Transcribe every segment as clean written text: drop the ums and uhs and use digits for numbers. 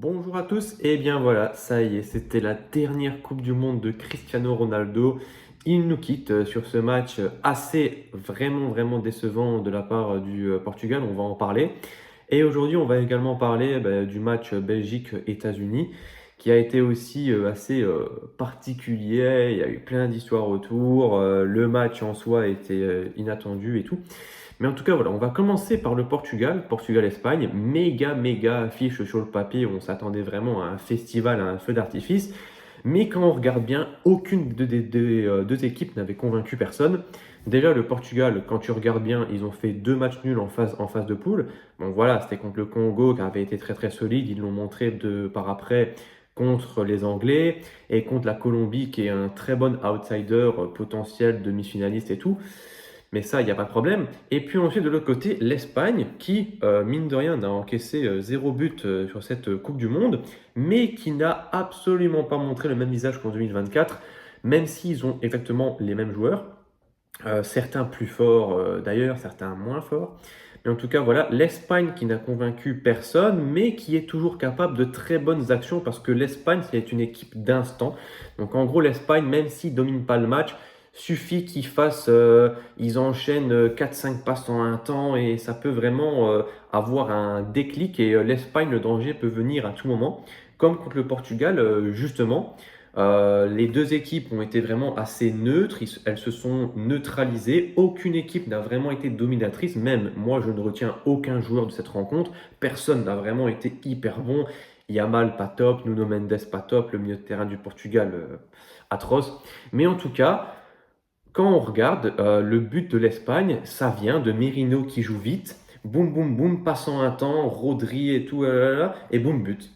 Bonjour à tous, et bien voilà, ça y est, c'était la dernière Coupe du Monde de Cristiano Ronaldo. Il nous quitte sur ce match assez vraiment décevant de la part du Portugal, on va en parler. Et aujourd'hui, on va également parler du match Belgique-États-Unis, qui a été aussi assez particulier. Il y a eu plein d'histoires autour. Le match en soi était inattendu et tout. Mais en tout cas, voilà, on va commencer par le Portugal, Portugal-Espagne. Méga affiche sur le papier. On s'attendait vraiment à un festival, à un feu d'artifice. Mais quand on regarde bien, aucune des deux équipes n'avait convaincu personne. Déjà, le Portugal, quand tu regardes bien, ils ont fait deux matchs nuls en phase de poule. Bon, voilà, c'était contre le Congo qui avait été très solide. Ils l'ont montré par après contre les Anglais et contre la Colombie qui est un très bon outsider potentiel demi-finaliste et tout. Mais ça, il n'y a pas de problème. Et puis ensuite, de l'autre côté, l'Espagne, qui, mine de rien, n'a encaissé zéro but sur cette Coupe du Monde, mais qui n'a absolument pas montré le même visage qu'en 2024, même s'ils ont exactement les mêmes joueurs. Certains plus forts d'ailleurs, certains moins forts. Mais en tout cas, voilà, l'Espagne qui n'a convaincu personne, mais qui est toujours capable de très bonnes actions parce que l'Espagne, c'est une équipe d'instant. Donc en gros, l'Espagne, même s'ils ne dominent pas le match, suffit qu'ils fassent, ils enchaînent 4-5 passes en un temps et ça peut vraiment avoir un déclic et l'Espagne, le danger peut venir à tout moment, comme contre le Portugal, justement. Les deux équipes ont été vraiment assez neutres, elles se sont neutralisées. Aucune équipe n'a vraiment été dominatrice, même moi je ne retiens aucun joueur de cette rencontre. Personne n'a vraiment été hyper bon. Yamal pas top, Nuno Mendes pas top, le milieu de terrain du Portugal atroce. Mais en tout cas, quand on regarde le but de l'Espagne, ça vient de Merino qui joue vite, boum, passant un temps, Rodri et tout, et boum, but.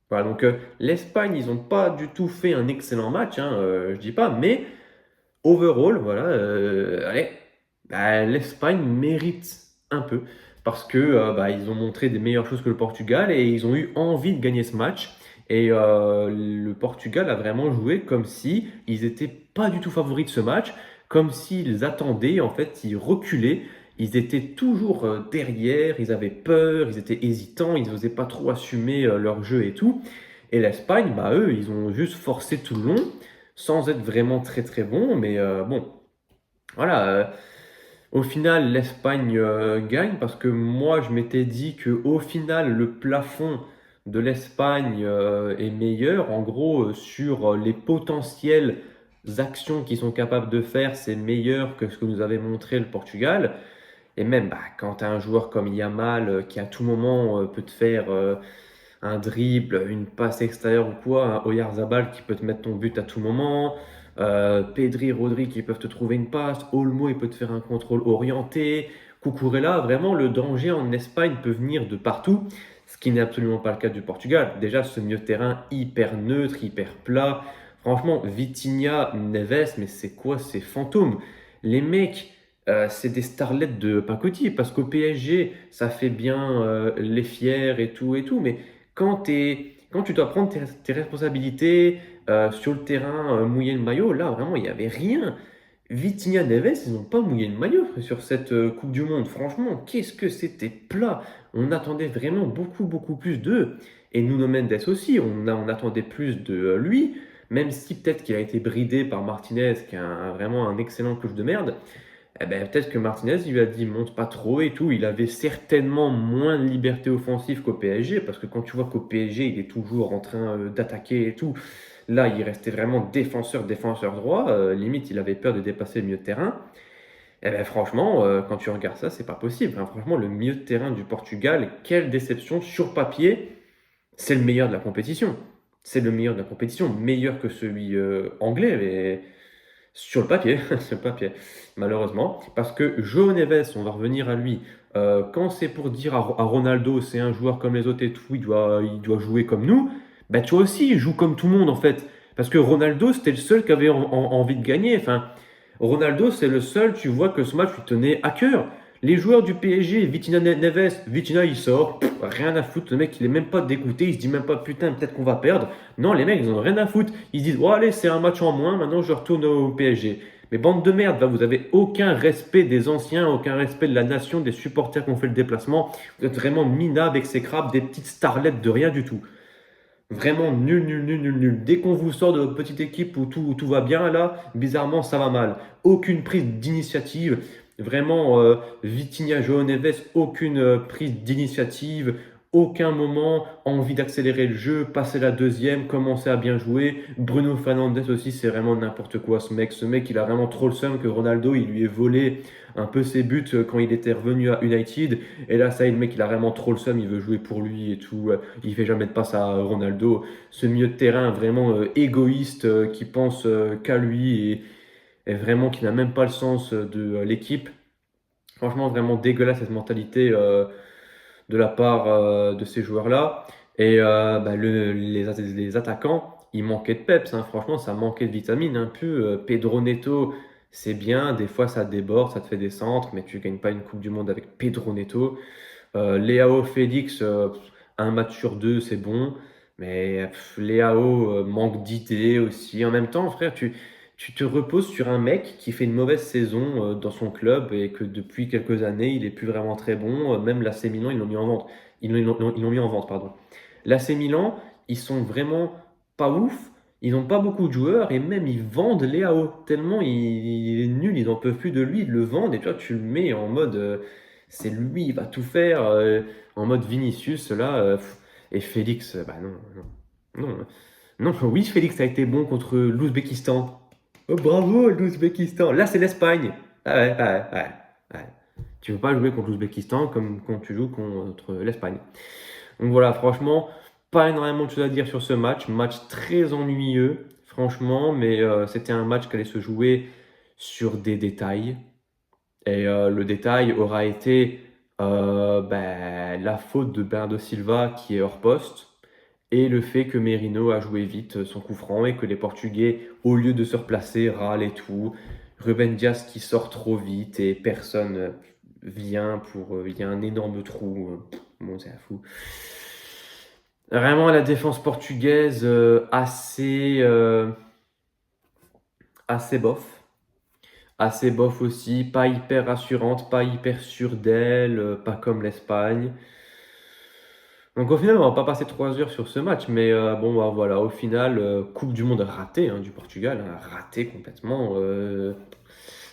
Voilà, donc l'Espagne, ils n'ont pas du tout fait un excellent match, hein, je dis pas, mais overall, voilà, allez, l'Espagne mérite un peu parce que ils ont montré des meilleures choses que le Portugal et ils ont eu envie de gagner ce match. Et le Portugal a vraiment joué comme si ils étaient pas du tout favoris de ce match, comme s'ils attendaient, en fait, ils reculaient. Ils étaient toujours derrière, ils avaient peur, ils étaient hésitants, ils n'osaient pas trop assumer leur jeu et tout. Et l'Espagne, eux, ils ont juste forcé tout le long sans être vraiment très bons. Mais bon, voilà. Au final, l'Espagne gagne parce que moi, je m'étais dit que au final, le plafond de l'Espagne est meilleur. En gros, sur les potentielles actions qu'ils sont capables de faire, c'est meilleur que ce que nous avait montré le Portugal. Et même quand tu as un joueur comme Yamal qui à tout moment peut te faire un dribble, une passe extérieure ou quoi, un Oyarzabal qui peut te mettre ton but à tout moment, Pedri, Rodri qui peuvent te trouver une passe, Olmo il peut te faire un contrôle orienté, Cucurella, vraiment le danger en Espagne peut venir de partout, ce qui n'est absolument pas le cas du Portugal. Déjà ce milieu de terrain hyper neutre, hyper plat, franchement Vitinha, Neves, mais c'est quoi ces fantômes? Les mecs, c'est des starlets de pacotille parce qu'au PSG ça fait bien les fiers et tout, mais quand tu dois prendre tes responsabilités sur le terrain, mouiller le maillot, là vraiment il n'y avait rien. Vitinha, Neves, ils n'ont pas mouillé le maillot sur cette Coupe du Monde. Franchement, qu'est-ce que c'était plat. On attendait vraiment beaucoup plus d'eux. Et Nuno Mendes aussi, on attendait plus de lui, même si peut-être qu'il a été bridé par Martinez, qui est vraiment un excellent coach de merde. Eh ben, peut-être que Martinez, il lui a dit monte pas trop et tout. Il avait certainement moins de liberté offensive qu'au PSG, parce que quand tu vois qu'au PSG, il est toujours en train d'attaquer et tout, là, il restait vraiment défenseur droit. Limite, il avait peur de dépasser le milieu de terrain. Eh ben, franchement, quand tu regardes ça, c'est pas possible, hein. Franchement, le milieu de terrain du Portugal, quelle déception. Sur papier, c'est le meilleur de la compétition. C'est le meilleur de la compétition, meilleur que celui anglais, mais sur le papier, sur le papier, malheureusement. Parce que João Neves, on va revenir à lui, quand c'est pour dire à Ronaldo, c'est un joueur comme les autres et tout, il doit jouer comme nous, bah tu vois aussi, il joue comme tout le monde en fait. Parce que Ronaldo, c'était le seul qui avait envie de gagner. Enfin, Ronaldo, c'est le seul, tu vois que ce match lui tenait à cœur. Les joueurs du PSG, Vitinha Neves, Vitinha il sort, rien à foutre, le mec il est même pas dégoûté, il se dit même pas putain peut-être qu'on va perdre. Non les mecs ils en ont rien à foutre, ils se disent oh allez c'est un match en moins, maintenant je retourne au PSG. Mais bande de merde, va, vous avez aucun respect des anciens, aucun respect de la nation, des supporters qui ont fait le déplacement, vous êtes vraiment minables, exécrables, des petites starlettes de rien du tout. Vraiment nul, nul, nul, nul, nul. Dès qu'on vous sort de votre petite équipe où tout va bien, là, bizarrement, ça va mal. Aucune prise d'initiative. Vraiment, Vitinha, João Neves, aucune prise d'initiative. Aucun moment envie d'accélérer le jeu, passer la deuxième, commencer à bien jouer. Bruno Fernandes aussi, c'est vraiment n'importe quoi ce mec. Ce mec, il a vraiment trop le seum que Ronaldo, il lui ait volé un peu ses buts quand il était revenu à United. Et là, ça y est, le mec, il a vraiment trop le seum, il veut jouer pour lui et tout. Il fait jamais de passe à Ronaldo. Ce milieu de terrain vraiment égoïste, qui pense qu'à lui et vraiment qui n'a même pas le sens de l'équipe. Franchement, vraiment dégueulasse cette mentalité de la part de ces joueurs-là. Et bah, les attaquants, ils manquaient de peps, hein. Franchement, ça manquait de vitamine un peu. Pedro Neto, c'est bien, des fois ça déborde, ça te fait des centres, mais tu gagnes pas une Coupe du Monde avec Pedro Neto. Léao Félix, un match sur deux, c'est bon. Mais Léao manque d'idées aussi. En même temps, frère, tu te reposes sur un mec qui fait une mauvaise saison dans son club et que depuis quelques années, il est plus vraiment très bon. Même l'AC Milan, ils l'ont mis en vente. Ils l'ont mis en vente, pardon. L'AC Milan, ils sont vraiment pas ouf. Ils n'ont pas beaucoup de joueurs et même ils vendent Léao. Tellement il est nul, ils n'en peuvent plus de lui, ils le vendent et toi tu le mets en mode c'est lui, il va tout faire en mode Vinicius là. Et Félix, bah non, non, non. Non, oui, Félix a été bon contre l'Ouzbékistan. Oh, bravo, l'Ouzbékistan. Là, c'est l'Espagne. Ah ouais, ouais, ouais, ouais. Tu ne veux pas jouer contre l'Ouzbékistan comme quand tu joues contre l'Espagne. Donc voilà, franchement, pas énormément de choses à dire sur ce match. Match très ennuyeux, franchement, mais c'était un match qui allait se jouer sur des détails. Et le détail aura été ben, la faute de Bernardo Silva qui est hors poste et le fait que Merino a joué vite son coup franc et que les Portugais, au lieu de se replacer, râlent et tout. Ruben Dias qui sort trop vite et personne vient pour. Il y a un énorme trou. Bon, c'est fou. Vraiment, la défense portugaise assez bof. Assez bof aussi, pas hyper rassurante, pas hyper sûre d'elle, pas comme l'Espagne. Donc au final, on va pas passer 3 heures sur ce match, mais bon, bah, voilà, au final, Coupe du Monde ratée hein, du Portugal, hein, ratée complètement,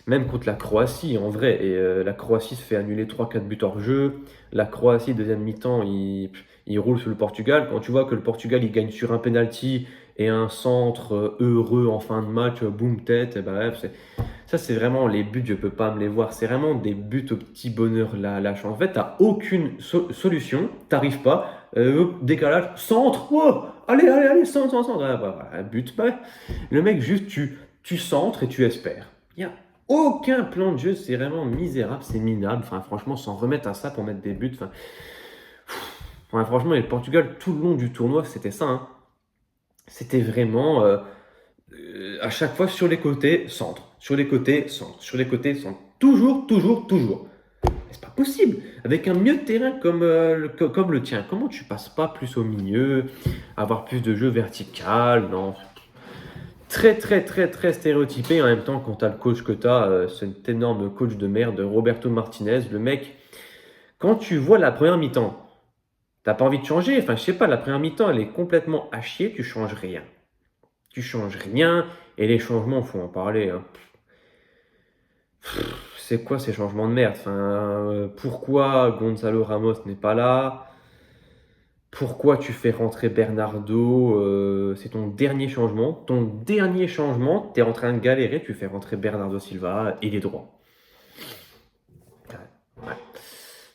même contre la Croatie en vrai. Et la Croatie se fait annuler 3-4 buts hors jeu. La Croatie, deuxième mi-temps, il roule sur le Portugal. Quand tu vois que le Portugal, il gagne sur un penalty et un centre heureux en fin de match, boum tête, et bah, bref, ça, c'est vraiment les buts, je peux pas me les voir. C'est vraiment des buts au petit bonheur, la chance. En fait, tu aucune solution, t'arrives pas. Décalage, centre, oh, allez, allez, allez, centre, centre, centre. Ah, bah, bah, but, bah. Le mec, juste, tu centres et tu espères. Il n'y a aucun plan de jeu, c'est vraiment misérable, c'est minable. Enfin, franchement, s'en remettre à ça pour mettre des buts. Enfin, franchement, et le Portugal, tout le long du tournoi, c'était ça, hein. C'était vraiment. À chaque fois sur les côtés, centre. Sur les côtés, centre. Sur les côtés, centre. Toujours, toujours, toujours. C'est pas possible. Avec un milieu de terrain comme le tien, comment tu passes pas plus au milieu, avoir plus de jeu vertical? Non. Très, très, très, très stéréotypé. En même temps, quand tu as le coach que tu as, cet énorme coach de merde, Roberto Martinez, le mec, quand tu vois la première mi-temps, t'as pas envie de changer. Enfin, je sais pas, la première mi-temps, elle est complètement à chier, tu changes rien. Tu changes rien et les changements, faut en parler, hein. C'est quoi ces changements de merde? Enfin, pourquoi Gonzalo Ramos n'est pas là? Pourquoi tu fais rentrer Bernardo? C'est ton dernier changement. Ton dernier changement, tu es en train de galérer, tu fais rentrer Bernardo Silva, il est droit. Ouais.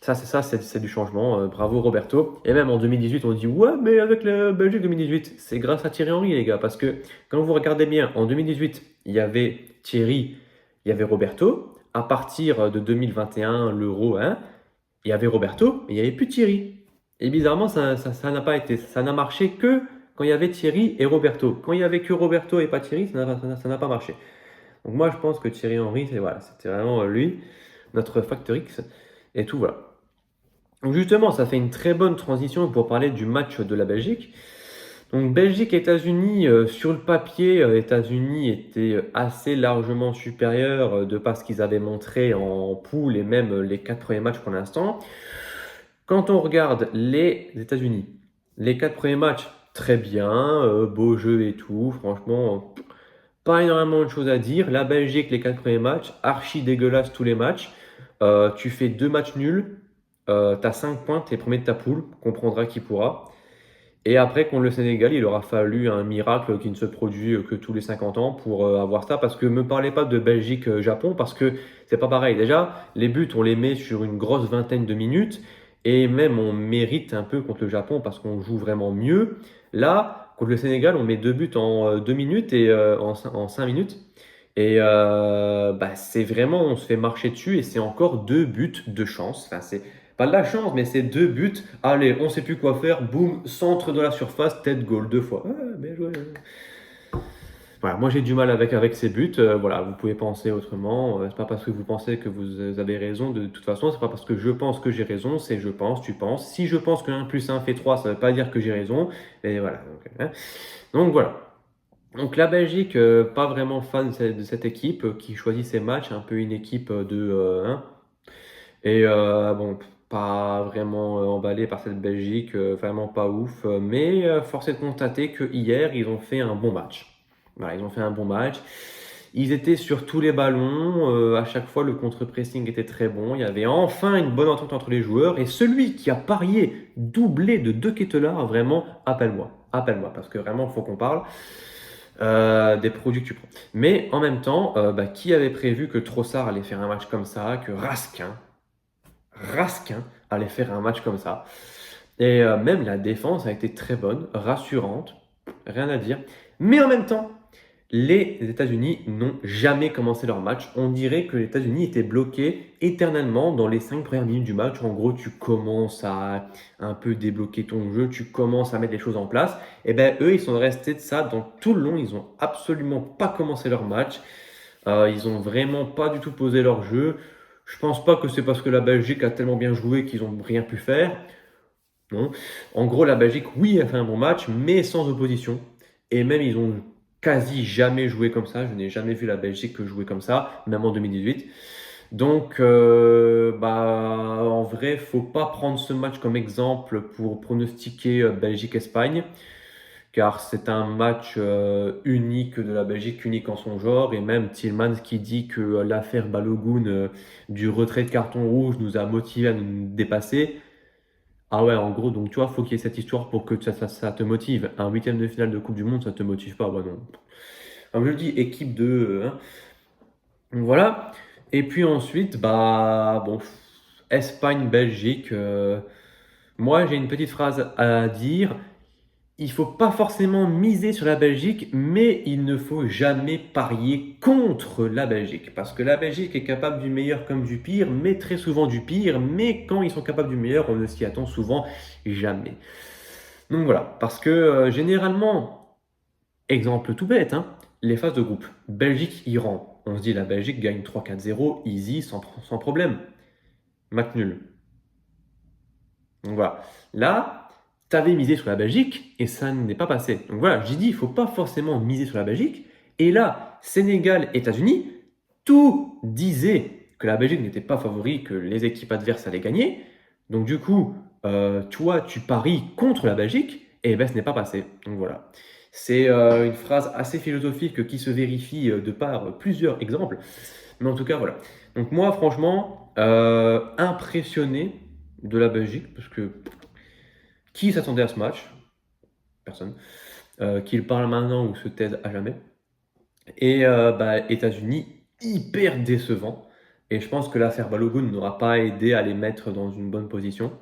C'est du changement. Bravo Roberto. Et même en 2018, on dit ouais, mais avec la Belgique 2018, c'est grâce à Thierry Henry, les gars. Parce que quand vous regardez bien, en 2018, il y avait Thierry, il y avait Roberto. À partir de 2021, l'Euro, hein, il y avait Roberto, mais il n'y avait plus Thierry. Et bizarrement, ça n'a pas été. Ça n'a marché que quand il y avait Thierry et Roberto. Quand il y avait que Roberto et pas Thierry, ça n'a pas marché. Donc moi, je pense que Thierry Henry, voilà, c'était vraiment lui, notre Factor X, et tout, voilà. Donc justement, ça fait une très bonne transition pour parler du match de la Belgique. Donc Belgique-États-Unis, sur le papier, États-Unis étaient assez largement supérieurs de par ce qu'ils avaient montré en poule et même les 4 premiers matchs pour l'instant. Quand on regarde les États-Unis, les 4 premiers matchs, très bien, beau jeu et tout, franchement, pas énormément de choses à dire. La Belgique, les 4 premiers matchs, archi dégueulasse tous les matchs. Tu fais 2 matchs nuls, tu as 5 points, tu es 1er de ta poule, comprendra qui pourra. Et après, contre le Sénégal, il aura fallu un miracle qui ne se produit que tous les 50 ans pour avoir ça. Parce que me parlez pas de Belgique-Japon, parce que c'est pas pareil. Déjà, les buts, on les met sur une grosse vingtaine de minutes. Et même, on mérite un peu contre le Japon parce qu'on joue vraiment mieux. Là, contre le Sénégal, on met 2 buts en 2 minutes et en 5 minutes. Et bah, c'est vraiment, on se fait marcher dessus et c'est encore 2 buts de chance. Enfin, c'est pas de la chance, mais c'est 2 buts. Allez, on sait plus quoi faire. Boum, centre de la surface, tête goal 2 fois. Ouais, bien joué. Voilà, moi j'ai du mal avec ces buts. Voilà, vous pouvez penser autrement. C'est pas parce que vous pensez que vous avez raison. De toute façon, c'est pas parce que je pense que j'ai raison. C'est je pense, tu penses. Si je pense que 1 plus 1 fait 3, ça veut pas dire que j'ai raison. Et voilà. Donc voilà. Donc la Belgique, pas vraiment fan de cette équipe qui choisit ses matchs, un peu une équipe hein. Et bon, pas vraiment emballé par cette Belgique, vraiment pas ouf. Mais force est de constater que hier, ils ont fait un bon match. Voilà, ils ont fait un bon match. Ils étaient sur tous les ballons. À chaque fois, le contre-pressing était très bon. Il y avait enfin une bonne entente entre les joueurs. Et celui qui a parié doublé de De Ketelaere, vraiment, appelle-moi. Appelle-moi, parce que vraiment, il faut qu'on parle des produits que tu prends. Mais en même temps, bah, qui avait prévu que Trossard allait faire un match comme ça, que Raskin allait faire un match comme ça. Et même la défense a été très bonne, rassurante, rien à dire. Mais en même temps, les États-Unis n'ont jamais commencé leur match. On dirait que les États-Unis étaient bloqués éternellement dans les 5 premières minutes du match. En gros, tu commences à un peu débloquer ton jeu, tu commences à mettre les choses en place. Et bien, eux, ils sont restés de ça dans tout le long. Ils n'ont absolument pas commencé leur match. Ils n'ont vraiment pas du tout posé leur jeu. Je pense pas que c'est parce que la Belgique a tellement bien joué qu'ils n'ont rien pu faire. Non. En gros, la Belgique, oui, a fait un bon match, mais sans opposition. Et même, ils ont quasi jamais joué comme ça. Je n'ai jamais vu la Belgique jouer comme ça, même en 2018. Donc, bah, en vrai, faut pas prendre ce match comme exemple pour pronostiquer Belgique-Espagne, car c'est un match unique de la Belgique, unique en son genre. Et même Tillmans qui dit que l'affaire Balogun du retrait de carton rouge nous a motivés à nous dépasser. Ah ouais, en gros, donc tu vois, faut qu'il y ait cette histoire pour que ça te motive. Un huitième de finale de Coupe du Monde, ça te motive pas, bah non. Comme je le dis, équipe de, hein. Donc voilà. Et puis ensuite, bah bon, Espagne, Belgique. Moi, j'ai une petite phrase à dire. Il faut pas forcément miser sur la Belgique, mais il ne faut jamais parier contre la Belgique. Parce que la Belgique est capable du meilleur comme du pire, mais très souvent du pire. Mais quand ils sont capables du meilleur, on ne s'y attend souvent jamais. Donc voilà, parce que généralement, exemple tout bête, hein, les phases de groupe, Belgique-Iran, on se dit la Belgique gagne 3-4-0, easy, sans problème. Match nul. Donc voilà. Là, tu avais misé sur la Belgique et ça n'est pas passé. Donc voilà, j'ai dit, il ne faut pas forcément miser sur la Belgique. Et là, Sénégal, États-Unis, tout disait que la Belgique n'était pas favori, que les équipes adverses allaient gagner. Donc du coup, toi, tu paries contre la Belgique et ben, ce n'est pas passé. Donc voilà. C'est une phrase assez philosophique qui se vérifie de par plusieurs exemples. Mais en tout cas, voilà. Donc moi, franchement, impressionné de la Belgique, parce que qui s'attendait à ce match? Personne. Qu'il parle maintenant ou se taise à jamais. Et bah, États-Unis, hyper décevant. Et je pense que l'affaire Balogun n'aura pas aidé à les mettre dans une bonne position.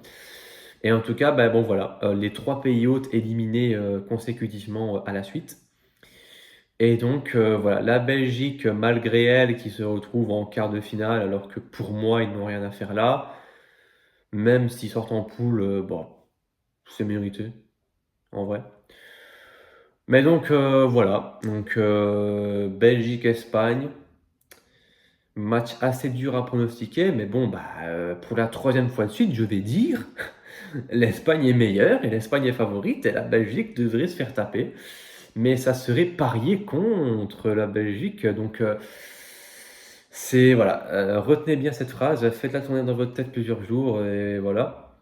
Et en tout cas, bah, bon voilà, les 3 pays hôtes éliminés consécutivement à la suite. Et donc voilà, la Belgique, malgré elle, qui se retrouve en quart de finale, alors que pour moi, ils n'ont rien à faire là. Même s'ils sortent en poule, bon, c'est mérité, en vrai. Mais donc voilà, donc Belgique-Espagne, match assez dur à pronostiquer, mais bon, bah, pour la troisième fois de suite, je vais dire, l'Espagne est meilleure et l'Espagne est favorite et la Belgique devrait se faire taper. Mais ça serait parier contre la Belgique, donc c'est voilà, retenez bien cette phrase, faites-la tourner dans votre tête plusieurs jours et voilà.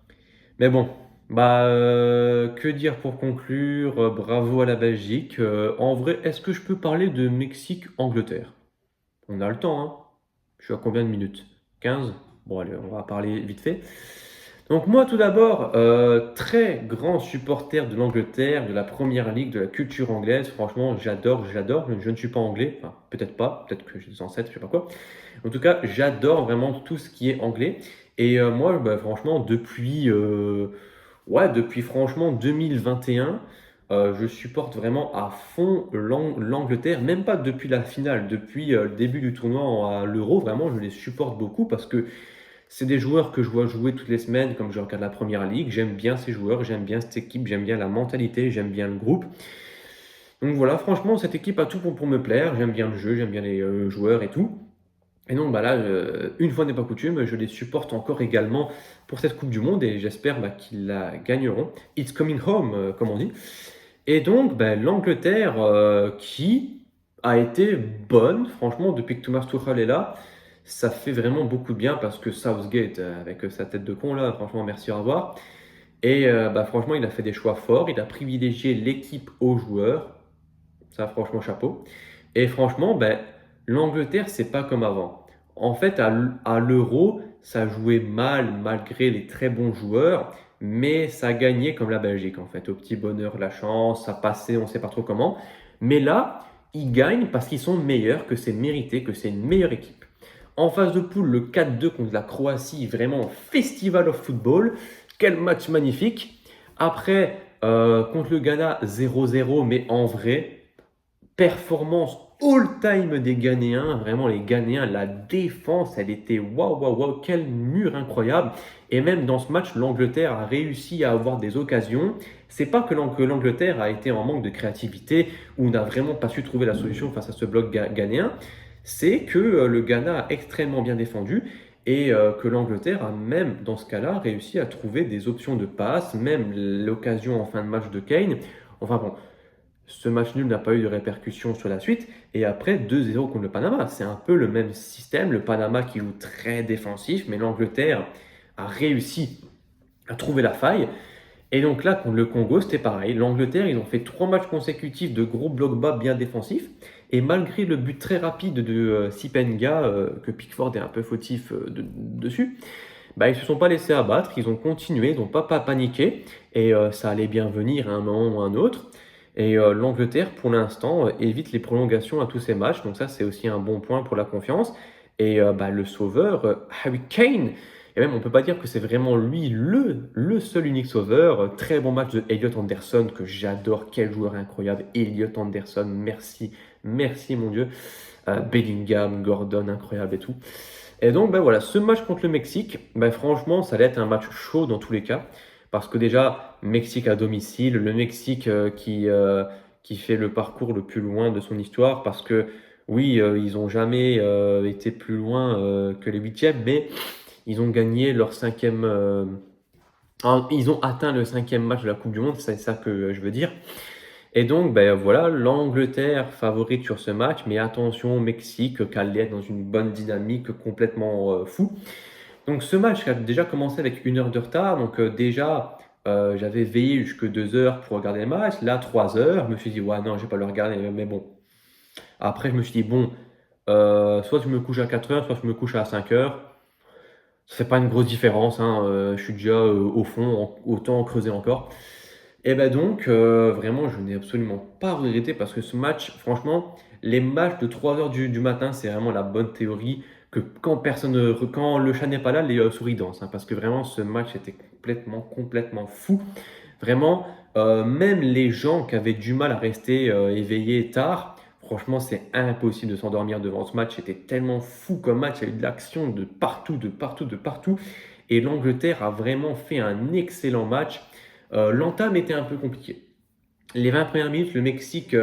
Mais bon, Que dire pour conclure? Bravo à la Belgique. En vrai, est-ce que je peux parler de Mexique-Angleterre? On a le temps, hein? Je suis à combien de minutes? 15. Bon allez, on va parler vite fait. Donc moi tout d'abord, très grand supporter de l'Angleterre, de la Première Ligue, de la culture anglaise. Franchement, j'adore. Je ne suis pas anglais, enfin peut-être pas, peut-être que j'ai des ancêtres, je sais pas quoi. En tout cas, j'adore vraiment tout ce qui est anglais. Et moi, franchement, depuis franchement 2021, je supporte vraiment à fond l'Angleterre, même pas depuis la finale, depuis le début du tournoi à l'Euro, vraiment, je les supporte beaucoup parce que c'est des joueurs que je vois jouer toutes les semaines, comme je regarde la Première Ligue. J'aime bien ces joueurs, j'aime bien cette équipe, j'aime bien la mentalité, j'aime bien le groupe. Donc voilà, franchement, cette équipe a tout pour me plaire. J'aime bien le jeu, j'aime bien les joueurs et tout. Et donc là, une fois n'est pas coutume, je les supporte encore également pour cette Coupe du Monde et j'espère qu'ils la gagneront. It's coming home, comme on dit. Et donc, l'Angleterre qui a été bonne, franchement, depuis que Thomas Tuchel est là, ça fait vraiment beaucoup de bien parce que Southgate, avec sa tête de con là, franchement, merci, au revoir. Et franchement, il a fait des choix forts, il a privilégié l'équipe aux joueurs, ça, franchement, chapeau. Et franchement, l'Angleterre, c'est pas comme avant. En fait, à l'Euro, ça jouait mal malgré les très bons joueurs, mais ça gagnait comme la Belgique, en fait. Au petit bonheur, la chance, ça passait, on ne sait pas trop comment. Mais là, ils gagnent parce qu'ils sont meilleurs, que c'est mérité, que c'est une meilleure équipe. En phase de poule, le 4-2 contre la Croatie, vraiment festival of football. Quel match magnifique. Après, contre le Ghana, 0-0, mais en vrai, performance all-time des Ghanéens. Vraiment, les Ghanéens, la défense, elle était waouh, quel mur incroyable. Et même dans ce match, l'Angleterre a réussi à avoir des occasions. C'est pas que l'Angleterre a été en manque de créativité ou n'a vraiment pas su trouver la solution face à ce bloc ghanéen. C'est que le Ghana a extrêmement bien défendu et que l'Angleterre a même, dans ce cas-là, réussi à trouver des options de passe, même l'occasion en fin de match de Kane. Enfin bon, ce match nul n'a pas eu de répercussions sur la suite. Et après, 2-0 contre le Panama. C'est un peu le même système. Le Panama qui joue très défensif, mais l'Angleterre a réussi à trouver la faille. Et donc là, contre le Congo, c'était pareil. L'Angleterre, ils ont fait 3 matchs consécutifs de gros blocs bas bien défensifs. Et malgré le but très rapide de Sipenga, que Pickford est un peu fautif dessus, ils ne se sont pas laissés abattre. Ils ont continué, ils n'ont pas paniqué. Et ça allait bien venir à un moment ou à un autre. Et l'Angleterre, pour l'instant, évite les prolongations à tous ces matchs. Donc ça, c'est aussi un bon point pour la confiance. Et le sauveur, Harry Kane, et même on ne peut pas dire que c'est vraiment lui le seul unique sauveur. Très bon match de Elliot Anderson, que j'adore. Quel joueur incroyable. Elliot Anderson, merci mon Dieu. Bellingham, Gordon, incroyable et tout. Et donc, voilà, ce match contre le Mexique, franchement, ça allait être un match chaud dans tous les cas. Parce que déjà, Mexique à domicile, le Mexique qui fait le parcours le plus loin de son histoire. Parce que, oui, ils n'ont jamais été plus loin que les huitièmes, mais ils ont gagné leur cinquième. Ils ont atteint le cinquième match de la Coupe du Monde, c'est ça que je veux dire. Et donc, voilà, l'Angleterre favorite sur ce match, mais attention au Mexique, qui allait être dans une bonne dynamique complètement fou. Donc ce match a déjà commencé avec 1 heure de retard, donc déjà j'avais veillé jusque 2 heures pour regarder le match, là 3 heures, je me suis dit ouais non je vais pas le regarder, mais bon. Après je me suis dit bon, soit je me couche à 4 heures, soit je me couche à 5 heures, ça fait pas une grosse différence, hein, je suis déjà au fond, autant creuser encore. Et donc, vraiment, je n'ai absolument pas regretté parce que ce match, franchement, les matchs de 3 heures du matin, c'est vraiment la bonne théorie que quand le chat n'est pas là, les souris dansent, hein, parce que vraiment, ce match était complètement fou. Vraiment, même les gens qui avaient du mal à rester éveillés tard, franchement, c'est impossible de s'endormir devant ce match. C'était tellement fou comme match, il y a eu de l'action de partout. Et l'Angleterre a vraiment fait un excellent match. L'entame était un peu compliquée. Les 20 premières minutes, le Mexique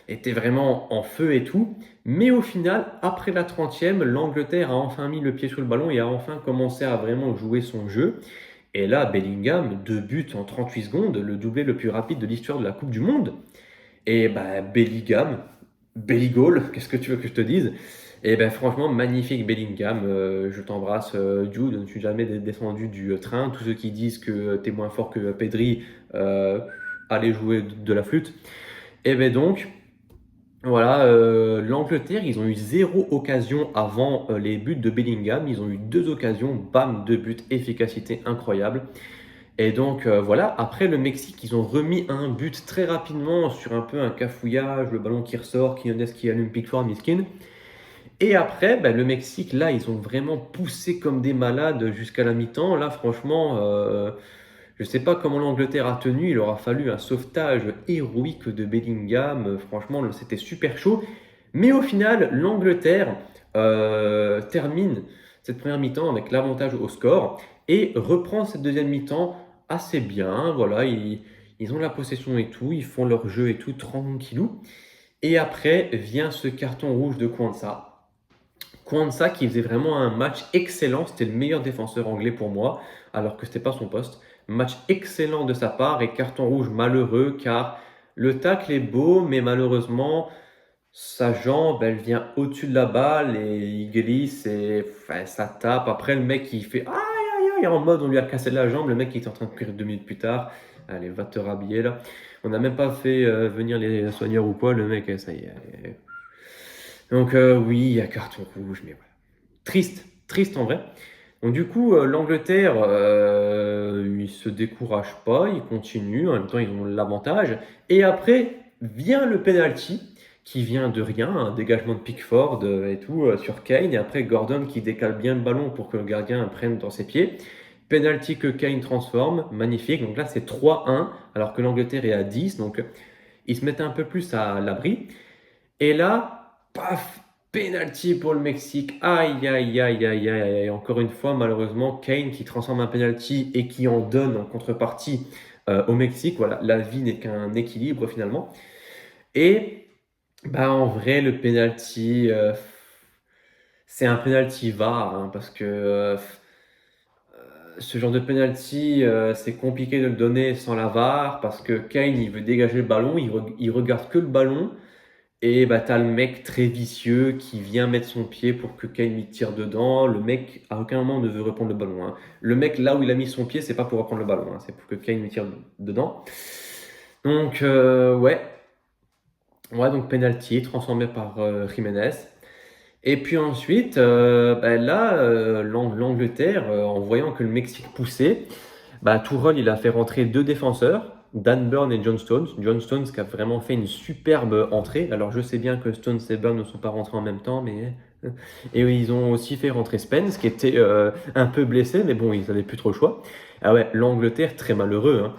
était vraiment en feu et tout. Mais au final, après la 30e, l'Angleterre a enfin mis le pied sur le ballon et a enfin commencé à vraiment jouer son jeu. Et là, Bellingham, 2 buts en 38 secondes, le doublé le plus rapide de l'histoire de la Coupe du Monde. Et Bellingham, Belligol, qu'est-ce que tu veux que je te dise? Et ben franchement, magnifique Bellingham. Je t'embrasse, Jude. Je ne suis jamais descendu du train. Tous ceux qui disent que tu es moins fort que Pedri, euh, allez jouer de la flûte. Et ben donc, voilà, l'Angleterre, ils ont eu zéro occasion avant les buts de Bellingham. Ils ont eu deux occasions, bam, deux buts, efficacité incroyable. Et donc voilà, après le Mexique, ils ont remis un but très rapidement sur un peu un cafouillage, le ballon qui ressort, Quinones qui allume Pickford, miskin. Et après, ben, le Mexique, là, ils ont vraiment poussé comme des malades jusqu'à la mi-temps. Là, franchement, je ne sais pas comment l'Angleterre a tenu. Il aura fallu un sauvetage héroïque de Bellingham. Franchement, c'était super chaud. Mais au final, l'Angleterre termine cette première mi-temps avec l'avantage au score et reprend cette deuxième mi-temps assez bien. Voilà, ils ont la possession et tout, ils font leur jeu et tout, tranquillou. Et après vient ce carton rouge de Kwanzaa. Kwanzaa qui faisait vraiment un match excellent, c'était le meilleur défenseur anglais pour moi, alors que c'était pas son poste. Match excellent de sa part et carton rouge malheureux car le tacle est beau, mais malheureusement sa jambe elle vient au-dessus de la balle et il glisse et enfin, ça tape. Après le mec il fait aïe aïe aïe en mode on lui a cassé la jambe, le mec il est en train de courir 2 minutes plus tard. Allez, va te rhabiller là. On n'a même pas fait venir les soigneurs ou quoi, le mec ça y est. Donc oui, il y a carton rouge, mais voilà. Triste, triste en vrai. Donc du coup, l'Angleterre, ils se découragent pas, ils continuent, en même temps ils ont l'avantage. Et après vient le penalty qui vient de rien, un dégagement de Pickford et tout sur Kane. Et après Gordon qui décale bien le ballon pour que le gardien prenne dans ses pieds. Penalty que Kane transforme, magnifique. Donc là c'est 3-1 alors que l'Angleterre est à 10. Donc ils se mettent un peu plus à l'abri. Et là, paf, penalty pour le Mexique. Aïe, aïe, aïe, aïe, aïe, aïe. Encore une fois, malheureusement, Kane qui transforme un penalty et qui en donne en contrepartie au Mexique. Voilà, la vie n'est qu'un équilibre finalement. Et bah, en vrai, le penalty, c'est un penalty VAR hein, parce que ce genre de penalty, c'est compliqué de le donner sans la VAR parce que Kane, il veut dégager le ballon, il regarde que le ballon. Et bah, t'as le mec très vicieux qui vient mettre son pied pour que Kane lui tire dedans. Le mec, à aucun moment, ne veut reprendre le ballon. Hein. Le mec, là où il a mis son pied, c'est pas pour reprendre le ballon. Hein. C'est pour que Kane lui tire dedans. Donc, ouais. Ouais, donc penalty transformé par Jiménez. Et puis ensuite, bah, là, l'Angleterre, en voyant que le Mexique poussait, bah, Tourelle, il a fait rentrer deux défenseurs, Dan Burn et John Stones. John Stones qui a vraiment fait une superbe entrée. Alors je sais bien que Stones et Burn ne sont pas rentrés en même temps, mais... Et ils ont aussi fait rentrer Spence, qui était un peu blessé, mais bon, ils n'avaient plus trop le choix. Ah ouais, l'Angleterre, très malheureux.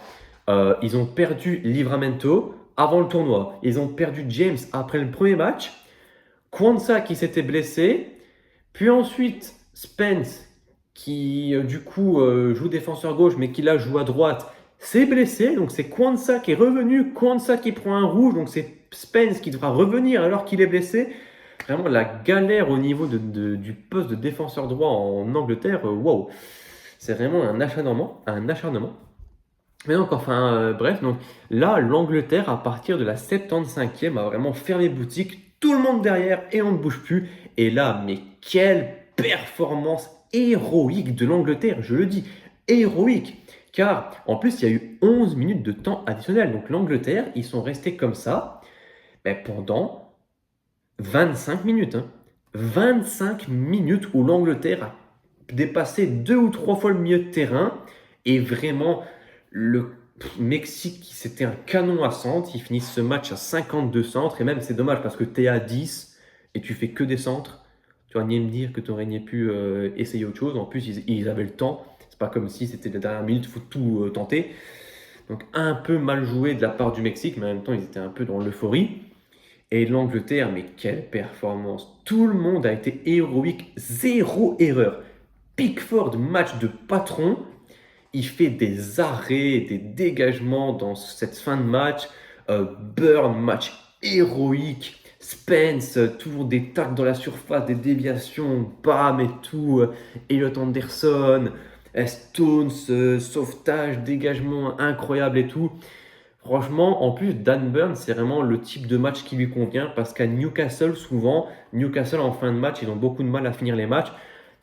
Hein. Ils ont perdu Livramento avant le tournoi. Ils ont perdu James après le premier match. Kwanzaa qui s'était blessé. Puis ensuite, Spence qui du coup joue défenseur gauche mais qui là joue à droite, s'est blessé. Donc c'est Kwanzaa qui est revenu, Kwanzaa qui prend un rouge, donc c'est Spence qui devra revenir alors qu'il est blessé. Vraiment la galère au niveau du poste de défenseur droit en Angleterre, wow. C'est vraiment un acharnement, un acharnement. Mais donc, enfin, bref, donc là, l'Angleterre, à partir de la 75e, a vraiment fermé boutique, tout le monde derrière et on ne bouge plus. Et là, mais quelle performance héroïque de l'Angleterre, je le dis, héroïque. Car en plus, il y a eu 11 minutes de temps additionnel. Donc l'Angleterre, ils sont restés comme ça pendant 25 minutes. Hein. 25 minutes où l'Angleterre a dépassé 2 ou 3 fois le milieu de terrain. Et vraiment, le Mexique, c'était un canon à centre. Ils finissent ce match à 52 centres. Et même, c'est dommage parce que tu es à 10 et tu fais que des centres. Tu vas ni me dire que tu aurais pu essayer autre chose. En plus, ils avaient le temps. C'est pas comme si c'était la dernière minute, il faut tout tenter. Donc, un peu mal joué de la part du Mexique, mais en même temps, ils étaient un peu dans l'euphorie. Et l'Angleterre, mais quelle performance! Tout le monde a été héroïque, zéro erreur. Pickford, match de patron. Il fait des arrêts, des dégagements dans cette fin de match. Burn, match héroïque. Spence, toujours des tacles dans la surface, des déviations, bam et tout. Elliot Anderson, Stones, sauvetage, dégagement incroyable et tout. Franchement, en plus, Dan Burn, c'est vraiment le type de match qui lui convient parce qu'à Newcastle, souvent, Newcastle en fin de match, ils ont beaucoup de mal à finir les matchs.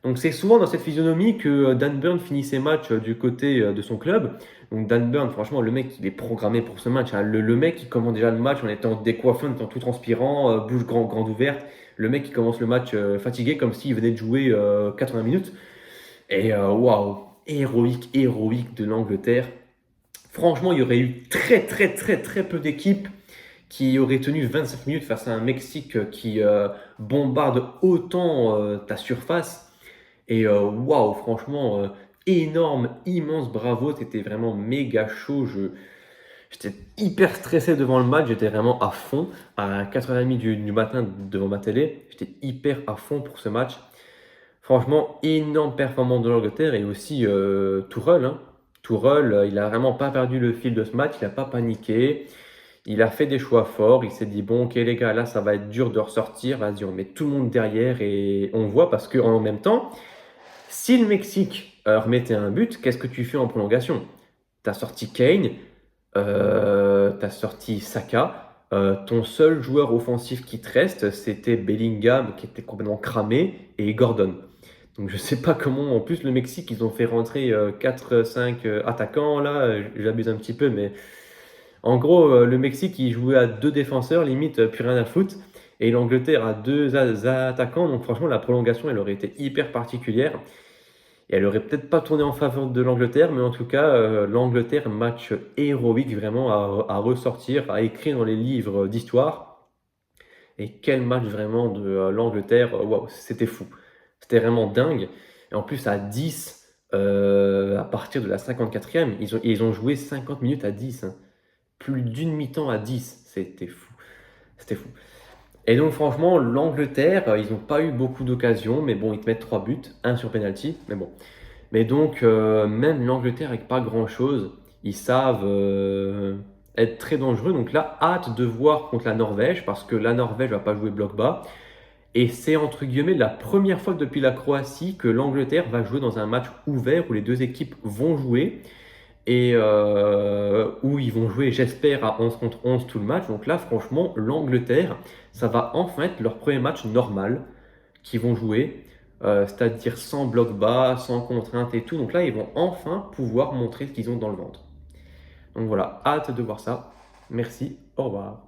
Donc c'est souvent dans cette physionomie que Dan Burn finit ses matchs du côté de son club. Donc Dan Burn, franchement, le mec, il est programmé pour ce match, hein. Le mec, il commence déjà le match en étant décoiffé, en étant tout transpirant, bouche grande ouverte. Le mec, il commence le match fatigué comme s'il venait de jouer 80 minutes. Et waouh, héroïque de l'Angleterre. Franchement, il y aurait eu très peu d'équipes qui auraient tenu 25 minutes face à un Mexique qui bombarde autant ta surface. Et waouh, franchement, énorme, immense bravo. C'était vraiment méga chaud. J'étais hyper stressé devant le match. J'étais vraiment à fond. À 4h30 du matin devant ma télé. J'étais hyper à fond pour ce match. Franchement, énorme performance de l'Angleterre et aussi Tourelle, hein. Tourelle, il a vraiment pas perdu le fil de ce match, il n'a pas paniqué, il a fait des choix forts, il s'est dit bon ok les gars là ça va être dur de ressortir, vas-y on met tout le monde derrière et on voit parce que en même temps, si le Mexique remettait un but, qu'est-ce que tu fais en prolongation? T'as sorti Kane, t'as sorti Saka, ton seul joueur offensif qui te reste c'était Bellingham qui était complètement cramé et Gordon. Donc je sais pas comment, en plus le Mexique, ils ont fait rentrer 4-5 attaquants là, j'abuse un petit peu, mais en gros le Mexique il jouait à deux défenseurs, limite plus rien à foutre, et l'Angleterre a deux attaquants, donc franchement la prolongation elle aurait été hyper particulière, et elle aurait peut-être pas tourné en faveur de l'Angleterre, mais en tout cas l'Angleterre, match héroïque vraiment à ressortir, à écrire dans les livres d'histoire, et quel match vraiment de l'Angleterre, waouh, c'était fou. C'était vraiment dingue. Et en plus, à 10, à partir de la 54e, ils ont joué 50 minutes à 10, hein. Plus d'une mi-temps à 10. C'était fou. C'était fou. Et donc, franchement, l'Angleterre, ils n'ont pas eu beaucoup d'occasions, mais bon, ils te mettent 3 buts, un sur penalty, mais bon. Mais donc, même l'Angleterre avec pas grand-chose, ils savent être très dangereux. Donc là, hâte de voir contre la Norvège, parce que la Norvège va pas jouer bloc bas. Et c'est entre guillemets la première fois depuis la Croatie que l'Angleterre va jouer dans un match ouvert où les deux équipes vont jouer et où ils vont jouer, j'espère, à 11 contre 11 tout le match. Donc là, franchement, l'Angleterre, ça va enfin être leur premier match normal qu'ils vont jouer, c'est-à-dire sans bloc bas, sans contrainte et tout. Donc là, ils vont enfin pouvoir montrer ce qu'ils ont dans le ventre. Donc voilà, hâte de voir ça. Merci, au revoir.